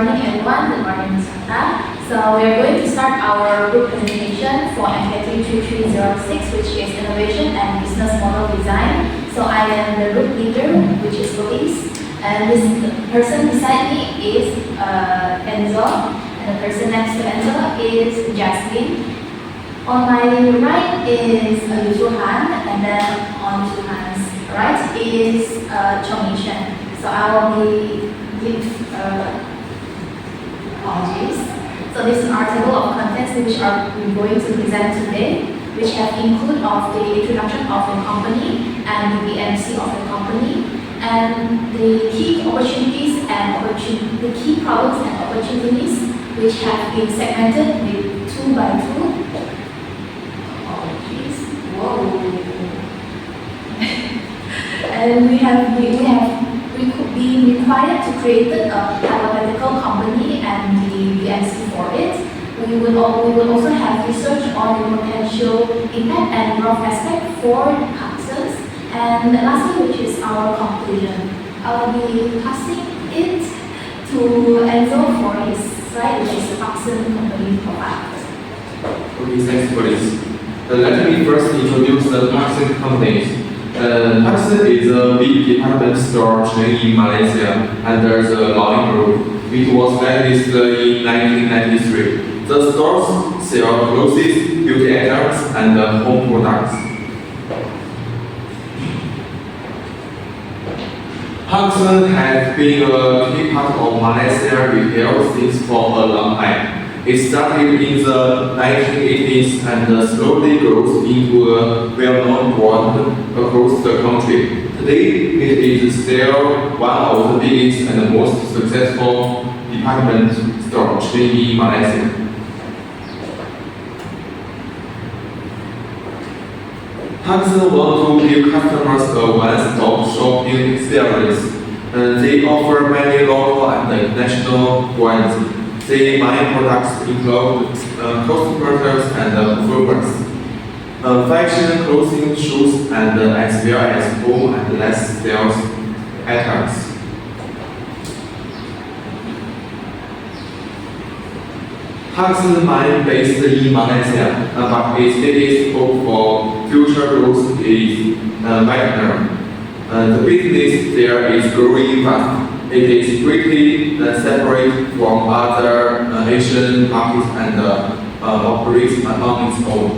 Good morning everyone, good morning Ms. Hata. So we are going to start our group presentation for MKT3306, which is Innovation and Business Model Design. So I am the group leader, which is Louise, and this person beside me is Enzo, and the person next to Enzo is Jasmine. On my right is Yuhan, and then on Yuhan's right is Chong Yishen. So I will be apologies. So this is our table of contents which we're going to present today, which have include of the introduction of the company and the BMC of the company, and the key opportunities and the key problems and opportunities which have been segmented with 2 by 2. Apologies. Whoa. And we could be required to create a hypothetical company and the BMC for it. We will also have research on the potential impact and growth aspect for Parkson's. And lastly, which is our conclusion. I will be passing it to Enzo for his slide, which is the Parkson company profile. Okay, thanks for this. Let me first introduce the Parkson company. Parkson is a big department store chain in Malaysia under the Lion Group. It was established in 1993. The stores sell clothes, beauty items, and home products. Parkson has been a key part of Malaysia retail since for a long time. It started in the 1980s and slowly grew into a well-known brand across the country. Today, it is still one of the biggest and most successful department store chain in Malaysia. Parkson wants to give customers a one-stop shopping experience. They offer many local and international brands. Their main products include cosmetics and footwear, fashion, clothing, shoes, and as well as home and lifestyle items. Parkson mine based in Malaysia, but its biggest hope for future growth is Vietnam. The business there is growing fast. It is greatly separate from other Asian markets and operates on its own.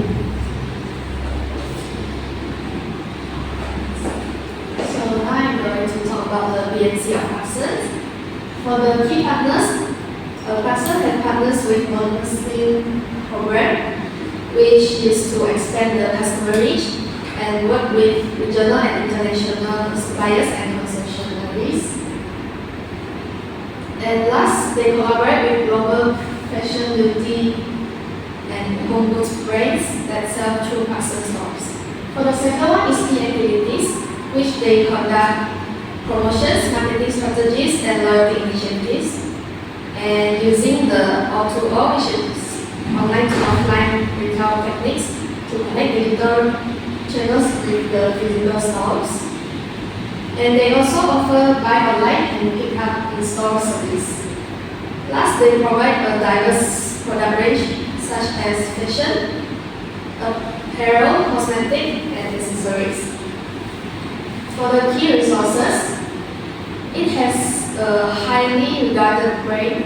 So now I'm going to talk about the BMC of Parkson. For the key partners, Parkson has partners with Monthly program, which is to expand the customer reach and work with regional and international suppliers and concessionaries. And last, they collaborate with global fashion, beauty, and home goods brands that sell through Parkson stores. For the second one is key activities, which they conduct promotions, marketing strategies, and loyalty initiatives. And using the O2O, which is online to offline retail techniques, to connect digital channels with the physical stores. And they also offer buy online and pick up in-store service. Last, they provide a diverse product range such as fashion, apparel, cosmetic, and accessories. For the key resources, it has a highly regarded brand.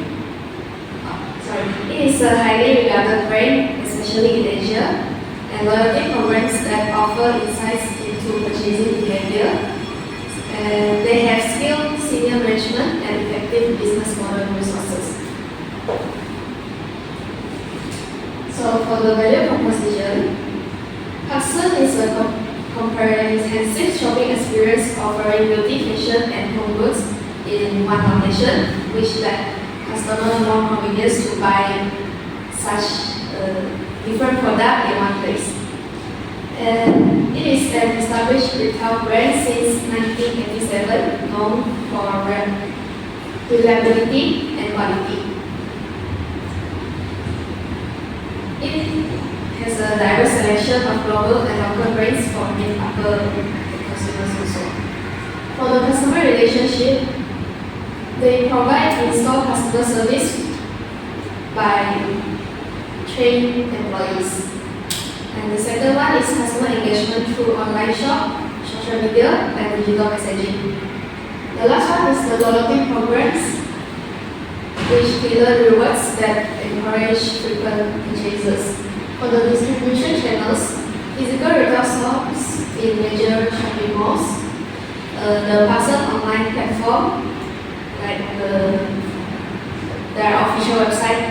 It is a highly regarded brand, especially in Asia, and loyalty programs that offer insights into purchasing behavior. And they have skilled senior management and effective business model resources. So for the value proposition, Parkson is a comprehensive shopping experience offering beauty, fashion, and home goods in one location, which let customers more convenience to buy such different product in one place. And it is an established retail brand since 1987, known for reliability and quality. It has a diverse selection of global and local brands for many other consumers also. For the customer relationship, They provide in-store customer service by trained employees. And the second one is customer engagement through online shop, social media, and digital messaging. The last one is the loyalty programs, which tailor rewards that encourage frequent purchases. For the distribution channels, physical retail stores in major shopping malls, the Parkson online platform, like their official website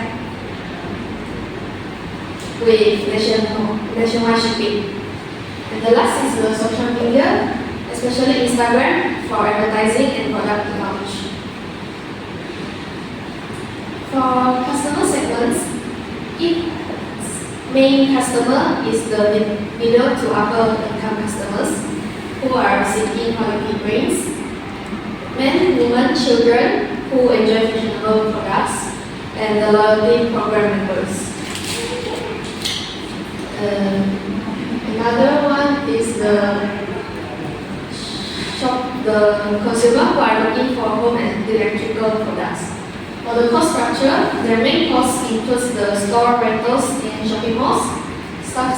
with nationwide shipping. And the last is the social media, especially Instagram for advertising and product launch. For customer segments, its main customer is the middle to upper income customers who are seeking quality brands, men, women, children who enjoy fashionable products, and the loyalty program members. Another one is the consumer who are looking for home and electrical products. For the cost structure, their main cost includes the store rentals in shopping malls, staff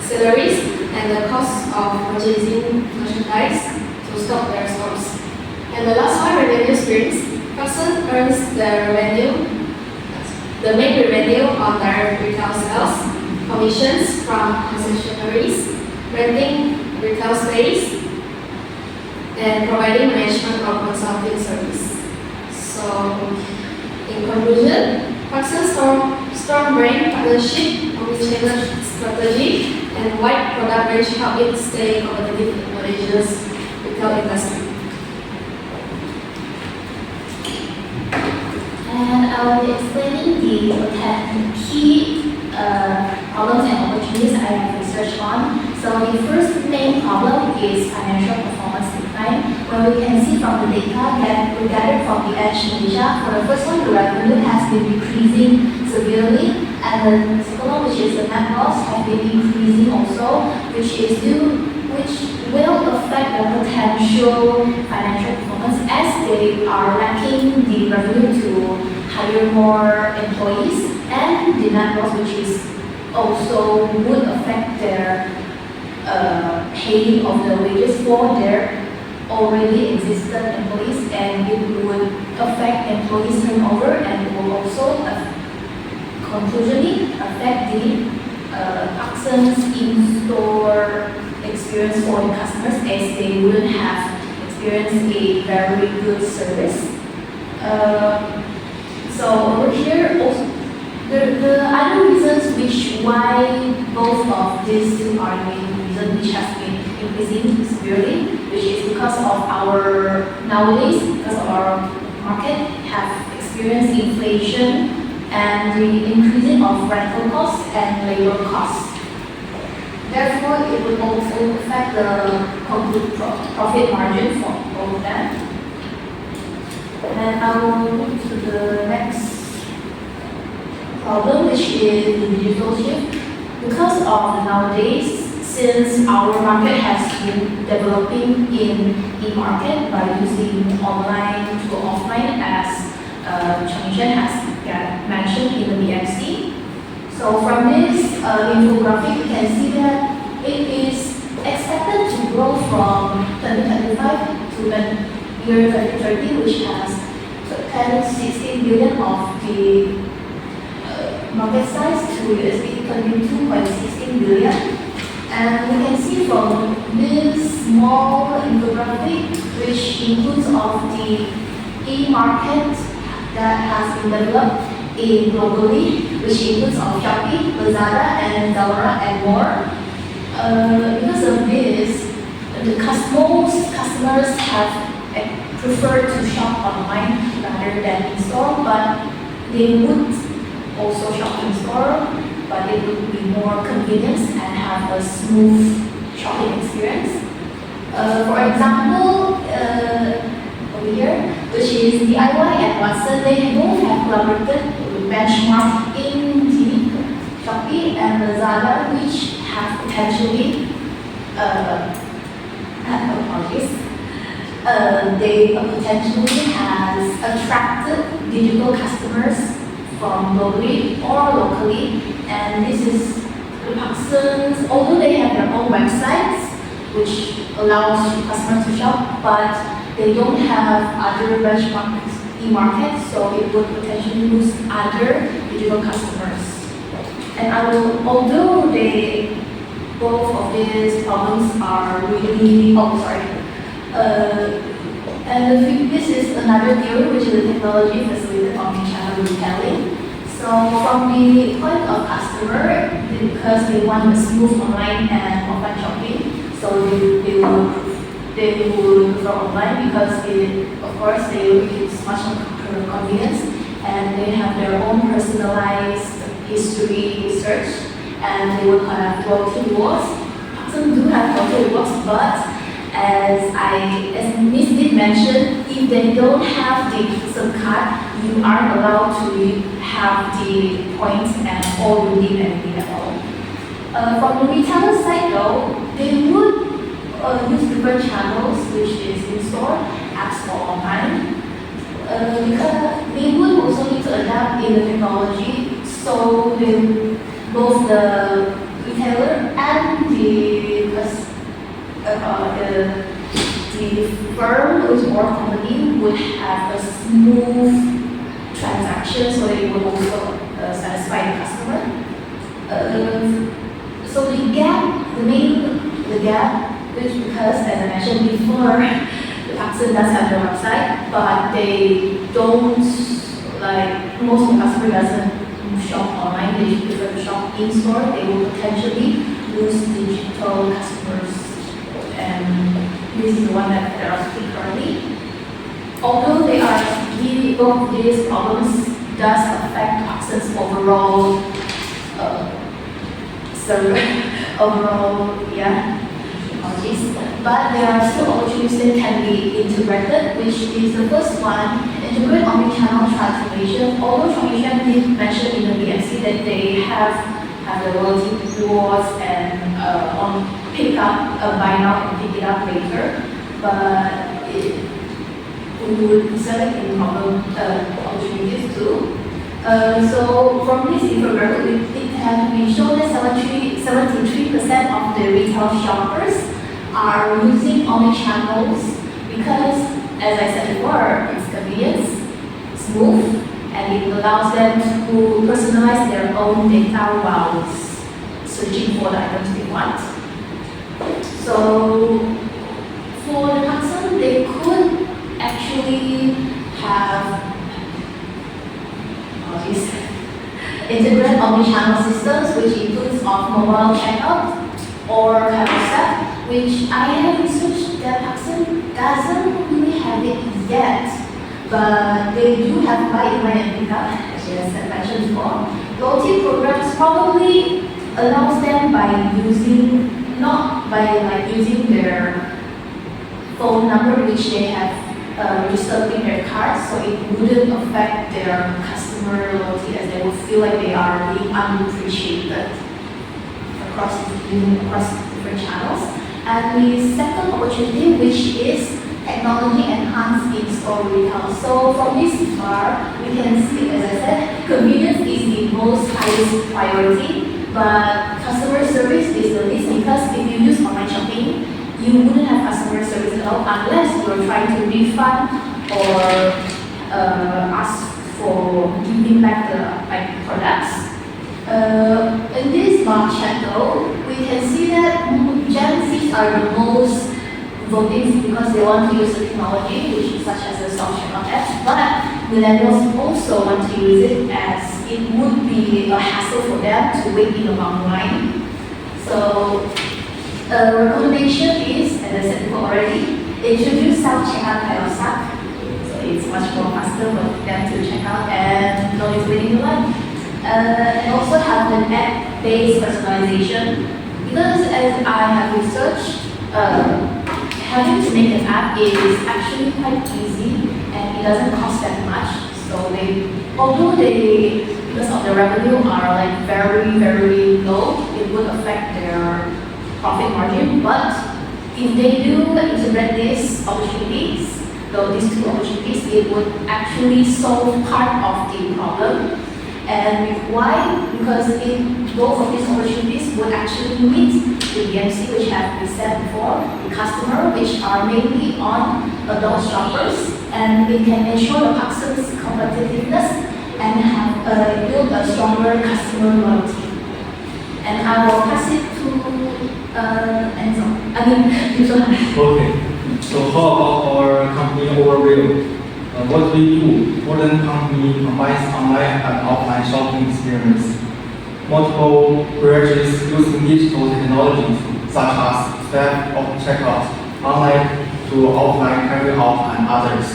salaries, and the cost of purchasing merchandise to stock their stores. And the last one, revenue streams. Parkson earns the main revenue on their retail sales, commissions from concessionaries, renting retail space, and providing management or consulting service. So, in conclusion, Parkson's strong brand partnership, omnichannel strategy, and wide product range help it stay competitive in Malaysia's retail industry. And I will be explaining the key problems and opportunities I have researched on. So the first main problem is financial performance decline, where we can see from the data that we gathered from the Edge Malaysia. For the first one, the revenue has been decreasing severely, and the second one, which is the net loss, has been increasing also, which will affect the potential financial performance as they are lacking the revenue to hire more employees, and the net loss, which is also would affect their paying of the wages for their already existent employees, and it would affect employees turnover, and it will also conclusively affect the Parkson's in-store experience for the customers, as they wouldn't have experienced a very good service. So over here, also, the other reasons why both of these two are the main reason which has been increasing severely, which is because of our market have experienced inflation and the increasing of rental costs and labor costs. Therefore, it will also affect the complete profit margin for both of them. And I will move to the next problem, which is the digital shift. Because of nowadays, since our market has been developing in e-market by using online to offline, as Chang has mentioned in the BMC. So from this infographic, we can see that it is expected to grow from 2025 to the year 2030, which has 16 billion of the market size to USD 22.16 billion. And we can see from this small infographic, which includes of the e-market that has been developed globally, which includes of Shopee, Lazada, and Zalora, and more. Because of this, most customers have preferred to shop online rather than in store, but they would also shop in store, but it would be more convenient and have a smooth shopping experience. For example, over here, which is DIY and Watson, they both have collaborated with benchmark in the Shopee and Lazada, which have potentially they potentially has attracted digital customers from globally or locally, and this is the Parksons, although they have their own websites, which allows customers to shop, but they don't have other benchmark e-markets, so it would potentially lose other digital customers. And although both of these problems are really, this is another theory, which is the technology facilitated omnichannel retailing. So from the point of customer, because they want a smooth online and offline shopping, so they will prefer online because it's much more convenient, and they have their own personalized history research, and they will have loyalty rewards. Some do have loyalty rewards, but as Miss did mention, if they don't have the Parkson card, you aren't allowed to have the points and or redeem anything at all. From the retailer side though, they would use different channels, which is in-store, apps or online, because they would also need to adapt in the technology, so both the retailer and the firm or company would have a smooth transaction, so they would also satisfy the customer. So the gap is because, as I mentioned before, the Parkson does have their website, but they don't, most of the customer doesn't shop online, they prefer to shop in store. They will potentially lose digital customers, and this is the one that they are seeing currently. Although both these problems does affect Parkson's overall technologies, but there are still opportunities that can be integrated, which is the first one, integrate omnichannel transformation. Although Transformation did mention in the BMC that they have the loyalty rewards and pick up buy now and pick it up later, but we would select in opportunities too. So from this infographic, it has been shown that 73% of the retail shoppers are using omnichannels because, as I said before, it's convenient, smooth, and it allows them to personalize their own data while searching for the items they want. So for the Parkson, they could actually have integrate omnichannel systems, which includes mobile checkout or carousel, which I have researched that Parkson doesn't really have it yet, but they do have buy in line and pick up, as I mentioned before. Loyalty programs probably allows them by using their phone number, which they have registered in their cards, so it wouldn't affect their customer loyalty, as they would feel like they are being unappreciated across different channels. And the second opportunity, which is technology enhanced in-store retail. So from this far, we can see, as I said, convenience is the most highest priority, but customer service is the least, because if you use online shopping, you wouldn't have customer service at all unless you're trying to refund or ask for giving back the products. In this bar chat though, we can see that Gen Zs are the most voting because they want to use the technology, which is such as the self-checkout apps, but millennials also want to use it, as it would be a hassle for them to wait in a long line. So recommendation is, as I said before already, introduce self-checkout kiosk. So it's much more faster for them to check out and no need waiting in line. And also have an app-based personalization, because as I have researched, having to make an app is actually quite easy and it doesn't cost that much. So although because of the revenue are very, very low, it would affect their profit margin, but If they do integrate these opportunities, though these two opportunities, it would actually solve part of the problem. And why? Because both of these opportunities would actually meet the BMC, which have been said before, the customer, which are mainly on adult shoppers, and it can ensure the Parkson's competitiveness and have build a stronger customer loyalty. And I will pass it to Enzo. Okay, so how about our company overview? What we do, modern company combines online and offline shopping experience. Multiple branches using digital technologies such as step of checkout, online to offline carry-out and others.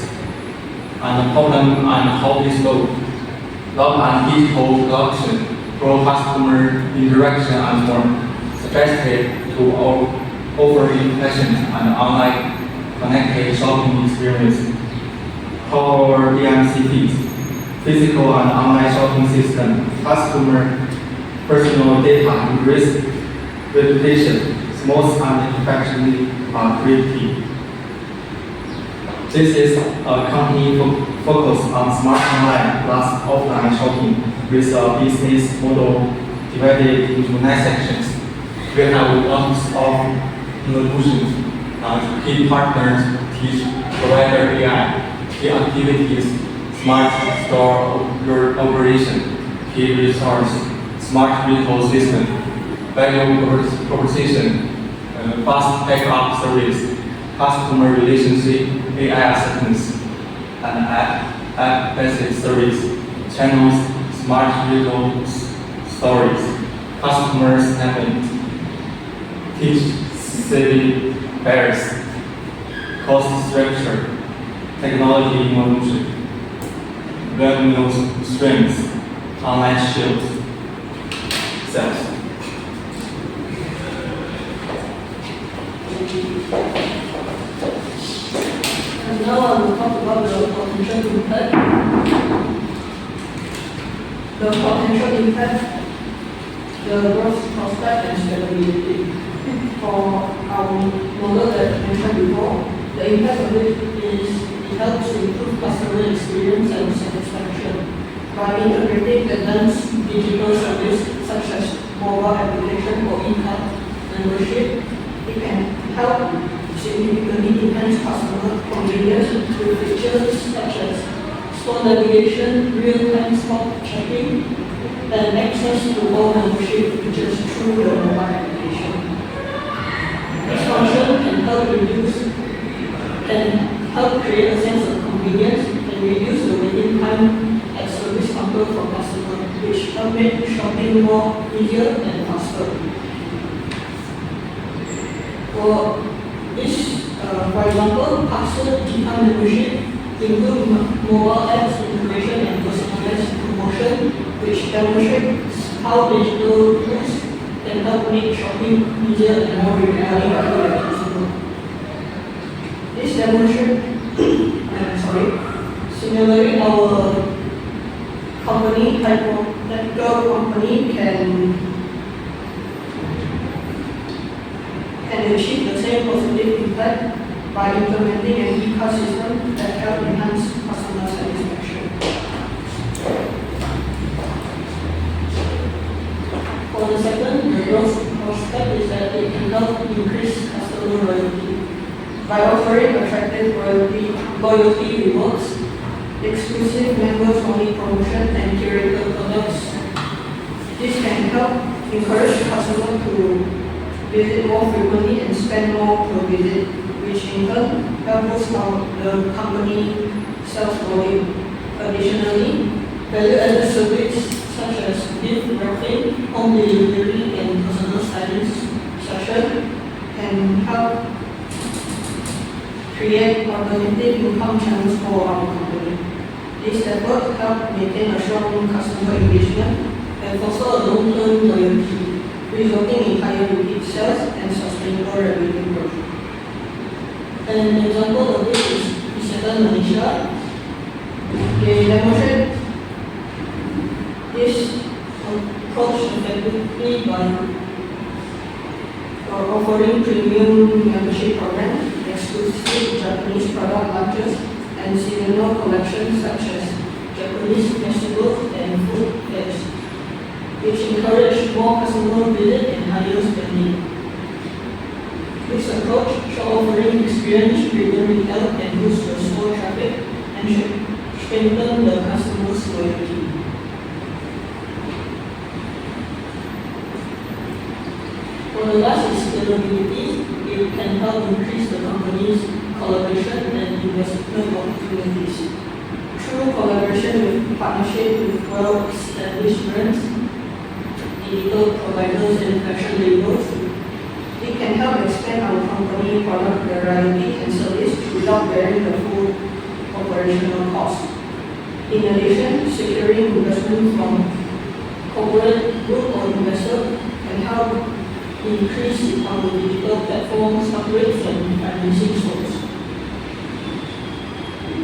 And the problem and how we solve. Log and digital production, pro customer interaction and more, suggested to offer efficient and online connected shopping experience. Our BMC feeds, physical and online shopping system, customer personal data increase, reputation, smooth and effectively creative. This is a company focused on smart online plus offline shopping with a business model divided into 9 sections. We have lots of solutions, key partners, teach provider AI, key activities, smart store operation, key resource, smart retail system, value proposition, fast backup service, customer relationship, AI assistance, and app-based service, channels, smart retail stories, customer segment, teach savvy buyers, cost structure, technology evolution, revenue streams, online sales, sales. And now I will talk about the potential impact. The potential impact, the growth prospect and scalability. For our model that I mentioned before, the impact of it is it helps to improve customer experience and satisfaction. By integrating advanced digital service such as mobile application or in-app membership, it can help significantly enhance customer convenience with features such as store navigation, real-time stock checking, and access to all membership features through the mobile application. This function can help create a sense of convenience and reduce the waiting time at service counter for customers, which help make shopping more easier and faster. For example, Parkson e-com membership include mobile apps integration and personalized promotion, which demonstrates how digital tools can help make shopping easier and more rewarding for the consumer. This demonstration, similarly, our company, hypothetical company, can achieve the same positive impact by implementing an e-card system that helps enhance customer satisfaction. For the second, the growth prospect is that it can help increase customer loyalty. By offering attractive loyalty rewards, exclusive members-only promotion, and curated products, this can help encourage customers to visit more frequently and spend more per visit, which in turn help boost the company sales volume. Additionally, value-added services such as gift wrapping, home delivery, and personal stylist session can help create alternative income channels for our company. These efforts help maintain a strong customer engagement and foster a long-term loyalty, resulting in higher repeat sales and sustainable revenue growth. An example of this is Isetan Malaysia. They demonstrate this approach effectively by offering premium membership programs, exclusive Japanese product launches, and seasonal collections such as Japanese festivals and food fairs, which encourage more customer visit and higher spending. This approach should offering experience-driven retail and boost the store traffic and should strengthen the customer's loyalty. For the last is scalability, it can help increase the company's collaboration and investment opportunities. Through collaboration with partnership with well-established brands, digital providers and fashion labels, it can help expand our company product variety and service without bearing the full operational cost. In addition, securing investment from corporate group or investor can help increase on the digital platforms, upgrades and financing source.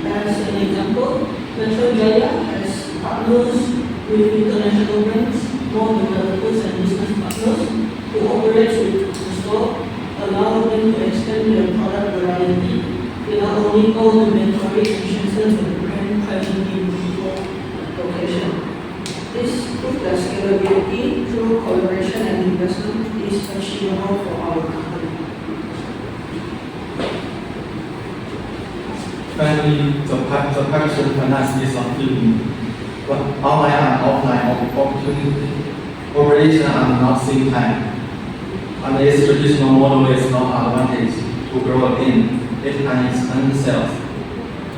As an example, Metro Jaya has partners with international brands, more developers and business partners who operate with the store, allow them to extend their product variety without owning all the inventory and strengthen the brand presence in multiple locations. This proves that scalability through collaboration and investment is achievable for our company. Finally, the Parkson finance is appealing, but online and offline opportunity operation are not same time. And its traditional model is not advantage to grow again. It can expand sales,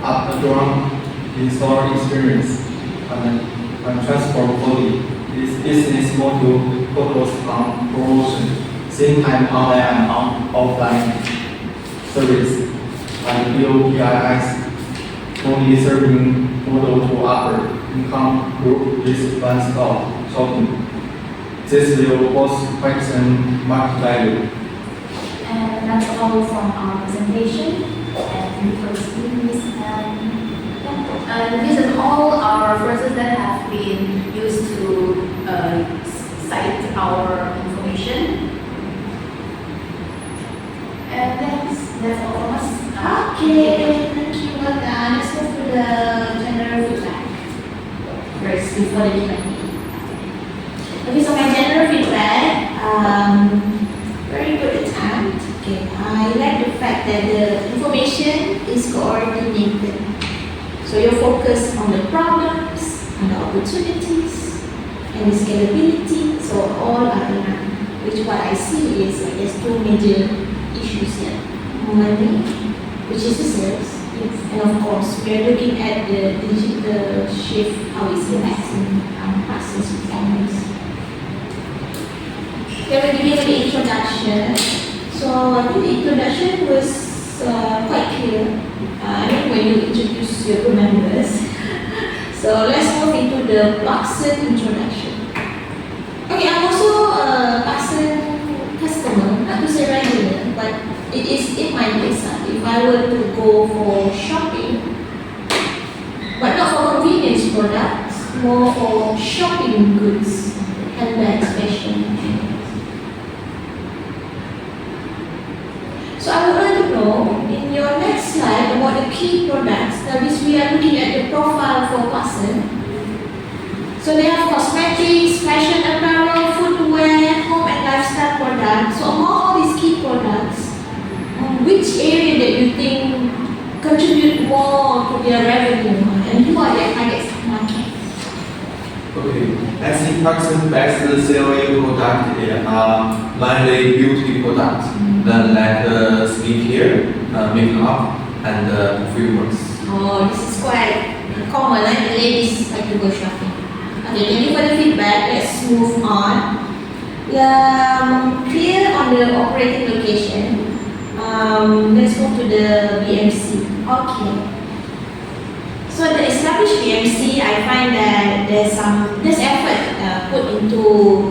up a strong in-store experience, and transform fully. This business model focus on promotion, same time online and offline service, and BOPIS only serving model to upper income group with one-stop shopping. This will boost Parkson market value. And that's all from our presentation. And first and these are all our references that have been used to cite our information. And that's all from us. Okay, thank you. Well done. Let's move to the general feedback first before the Q&A. Okay, so my general feedback, very good attempt. Okay, I like the fact that the information is coordinated. So you're focused on the problems, on the opportunities, and the scalability. So all are aligned. Which what I see is there's two major issues here. Money, which is the sales, and of course we are looking at the digital shift, how it's impacting Parsons' performance. Okay, we're giving the introduction. So I think the introduction was quite clear. I mean, when you introduce your group members. So let's move into the Parkson introduction. Okay, I'm also a Parkson customer, not to say regular, but it is in my case. If I were to go for shopping, but not for convenience products, more for shopping goods, handbags, fashion. So I would like to know, in your next slide, about the key products. Now this we are looking at the profile for Parkson. So they have cosmetics, fashion apparel, footwear, home and lifestyle products. So among all these key products, which area that you think contribute more to their revenue and who are their target market? Okay, I think Parkson best selling product are mainly beauty products, like skincare, makeup, and perfumes. Oh, this is quite common, like the ladies like to go shopping. Okay, thank you for the feedback. Let's move on. Clear on the operating location. Let's move to the BMC. Okay. So the established BMC, I find that there's effort put into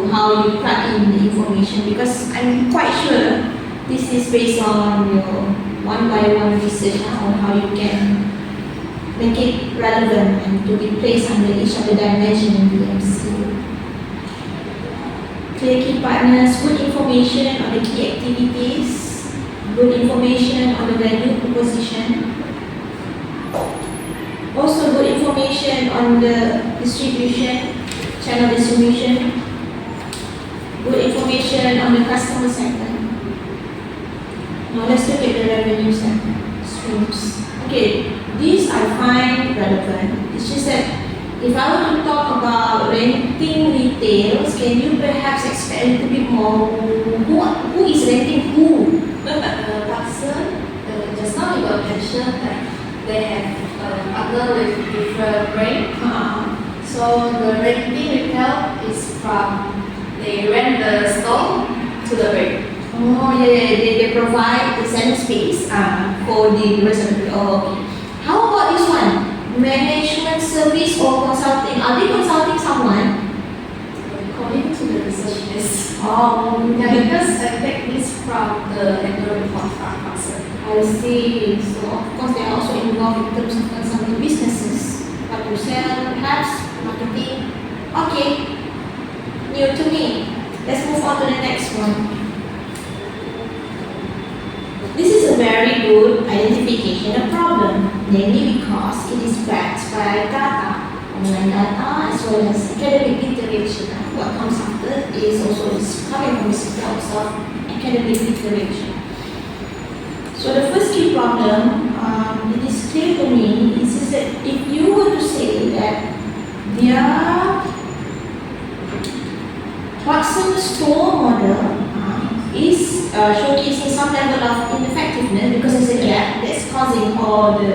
how you plug in the information, because I'm quite sure this is based on your one-by-one research on how you can make it relevant and to be placed under each of the dimension in BMC. clear key partners, good information on the key activities, good information on the value proposition, also good information on the distribution, channel distribution, good information on the customer segment. Now let's look at the revenue streams. Okay, these I find relevant. It's just that if I were to talk about renting retails, can you perhaps expand a little bit more? Who is renting who? Parkson, just now you mentioned that they have partnered with different brands. So the renting retail is from they rent the store to the brand. Oh yeah, they provide the center space for the rest of the. Oh, okay. How about this one? Management service or consulting? Are they consulting someone? According to the research, Oh, yeah, because I take this from the annual report from Parkson. I see. So of course they are also involved in terms of consulting businesses, what to sell, perhaps marketing. Okay, new to me. Let's move on to the next one. This is a very good identification of problem, namely because it is backed by data, online data as well as academic literature. What comes after is also coming from the terms of academic literature. So the first key problem, it is clear to me, is that if you were to say that their Parkson store model is showcasing some level of ineffectiveness because there's a gap that's causing all the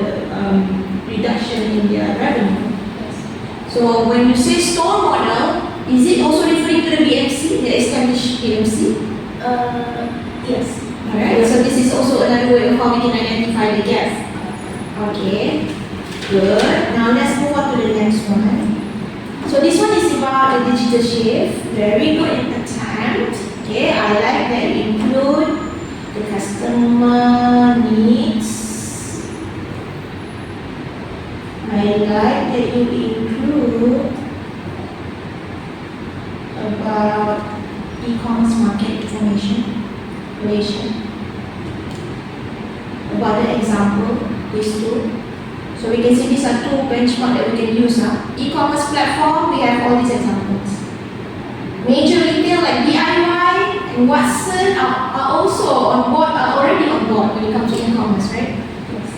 reduction in their revenue. So when you say store model, is it also referring to the BMC, the established BMC? Yes. Alright, so this is also another way of how we can identify the gap. Okay, good. Now let's move on to the next one. So this one is about the digital shift. Very good attempt. Okay, I like that you include the customer needs. I like that you include about e-commerce market information, about the example, these two. So we can see these are two benchmarks that we can use now. E-commerce platform, we have all these examples. Major retail like DIY and Watson are also on board, are already on board when it comes to e-commerce, right? Yes.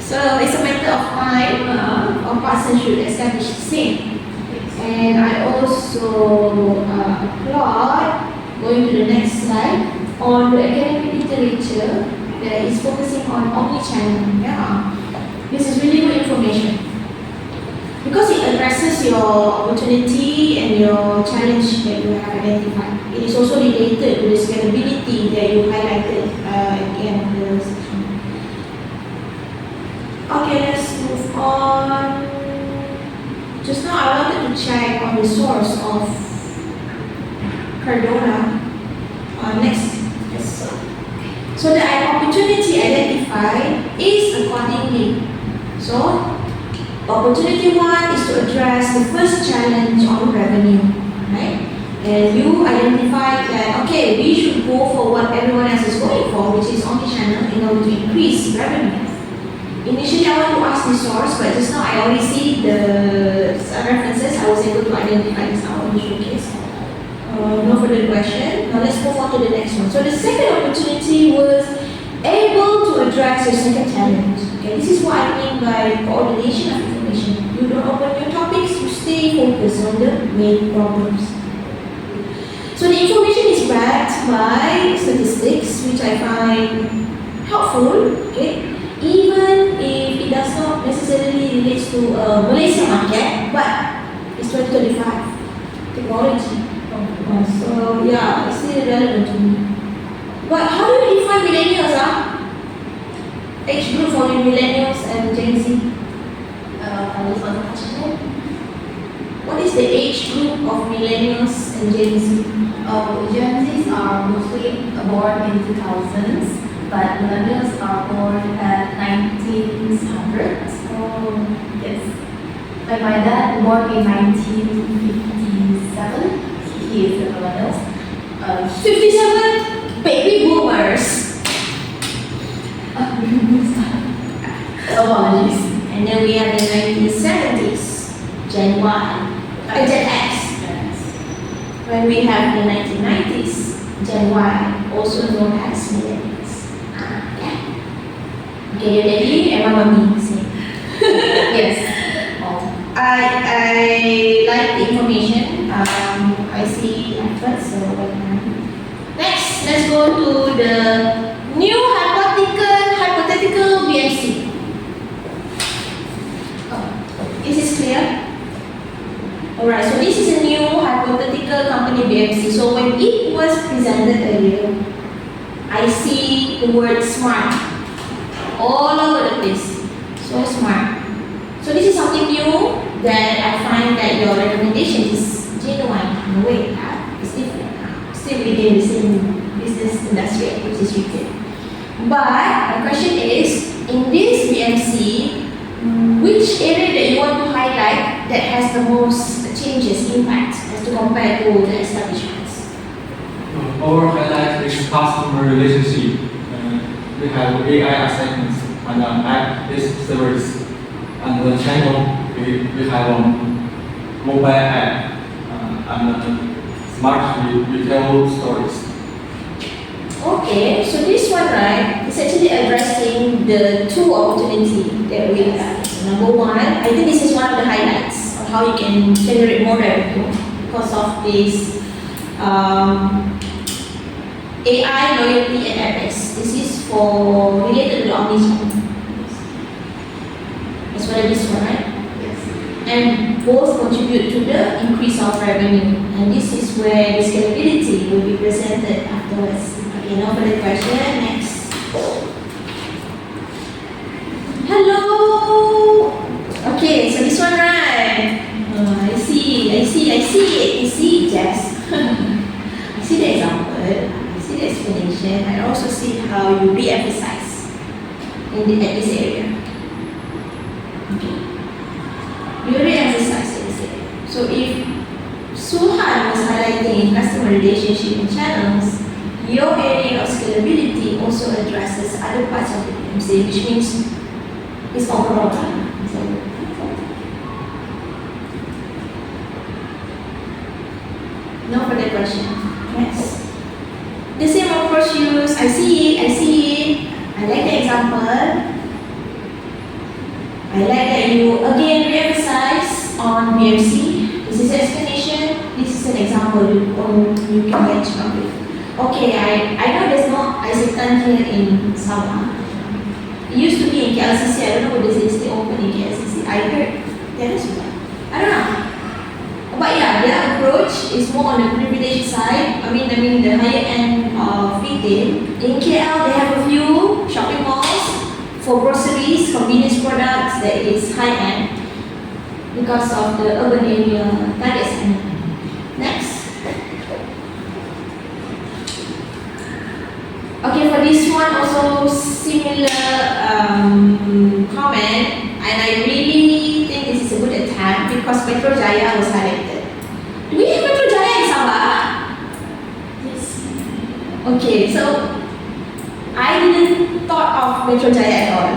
So it's a matter of time, or Parkson should establish the same. And I also applaud, going to the next slide, on the academic literature that is focusing on omnichannel. Yeah. This is really good information because it addresses your opportunity and your challenge that you have identified. It is also related to the scalability that you highlighted at the end of the section. Okay, let's move on. Just now I wanted to check on the source of Cardona. Next. Yes. So the opportunity identified is accordingly. So opportunity one is to address the first challenge on revenue, right? And you identify that, okay, we should go for what everyone else is going for, which is omnichannel, in order to increase revenue. Initially, I want to ask the source, but just now I already see the references. I was able to identify this now in the showcase. No further question. Now let's move on to the next one. So the second opportunity was able to address your second challenge. Okay, this is what I mean by coordination of information. You don't open new topics, you stay focused on the main problems. So the information is backed by statistics, which I find helpful. Okay, even if it does not necessarily relate to Malaysia market, but it's 2025 technology. So yeah, it's still relevant to me. But how do you define millennials? Age group for millennials and Gen Z. What is the age group of millennials and Gen Z? Gen Zs are mostly born in 2000s, but millennials are born at 1900s. Oh, Yes. Like my dad born in 1957. He is a millennial. 57 baby boomers. Apologies. And then we have the 1970s, Gen Y, Gen X. When we have the 1990s, Gen Y, also known as millennials. Yeah. Okay, you ready? Emma Mami, say. Yes. I like the information. I see effort, so next, let's go to the new hypothetical BMC. Is this clear? Alright, so this is a new hypothetical company BMC. So when it was presented earlier, I see the word smart all over the place. So smart. So this is something new that I find that your recommendation is genuine in a way. It's different. Still within the same business industry, which is retail. But my question is, in this BMC, which area that you want to highlight that has the most changes, impact, as to compare to the establishments? Our highlight is customer relationship. We have AI assessments and app-based service. And the channel, we have mobile app and smart retail stores. Okay, so this one, right, is actually addressing the two opportunities that we have. So number one, I think this is one of the highlights of how you can generate more revenue because of this AI loyalty and address. This is for related to the omnichannel. As well as this one, right? Yes. And both contribute to the increase of revenue. And this is where the scalability will be presented afterwards. Okay, no further question. Next. Hello. Okay, so this one, right? I see, Jess. I see the example. I see the explanation. I also see how you re-emphasize at this area. Okay. You re-emphasize this area. So if Suhan was highlighting customer relationship and channels, your area of scalability also addresses other parts of the BMC, which means it's overall. No further question. Yes. The same approach used. I see it. I like the example. I like that you again re-emphasize on BMC. This is an explanation. This is an example you can benchmark with. Okay, I know there's no Isetan here in Sabah. It used to be in KLCC. I don't know whether it's still open in KLCC. I heard there is one. I don't know. But yeah, their approach is more on the privileged side. I mean the higher end of retail. In KL, they have a few shopping malls for groceries, convenience products that is high end because of the urban area target segment. Next. Okay, for this one also similar comment, and I really think this is a good attempt because Metro Jaya was highlighted. Do we have Metro Jaya in Sabah? Yes. Okay, so I didn't thought of Metro Jaya at all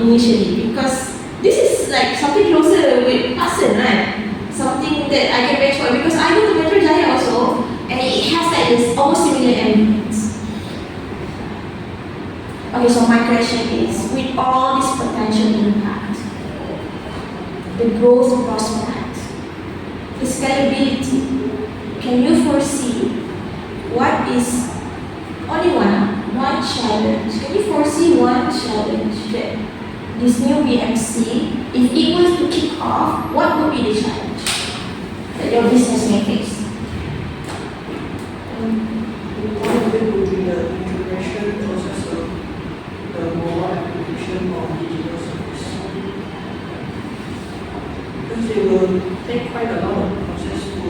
initially because this is like something closer with Parkson, right? Something that I can benchmark because I go to Metro Jaya also, and it has like this almost similar elements. Okay, so my question is, with all this potential impact, the growth prospect, the scalability, can you foresee what is only one challenge? Can you foresee one challenge that this new BMC, if it was to kick off, what would be the challenge that your business may face? One of it would be the integration process of the mobile application or digital service. Because it will take quite a lot of process to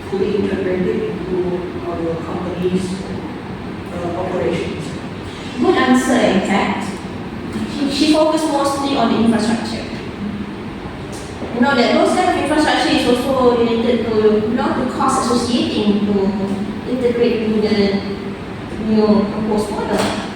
fully integrate it into our company's operations. Good answer, in fact. She focused mostly on the infrastructure. You know that those kind of infrastructure is also related to the cost associating to integrate into the new proposed model.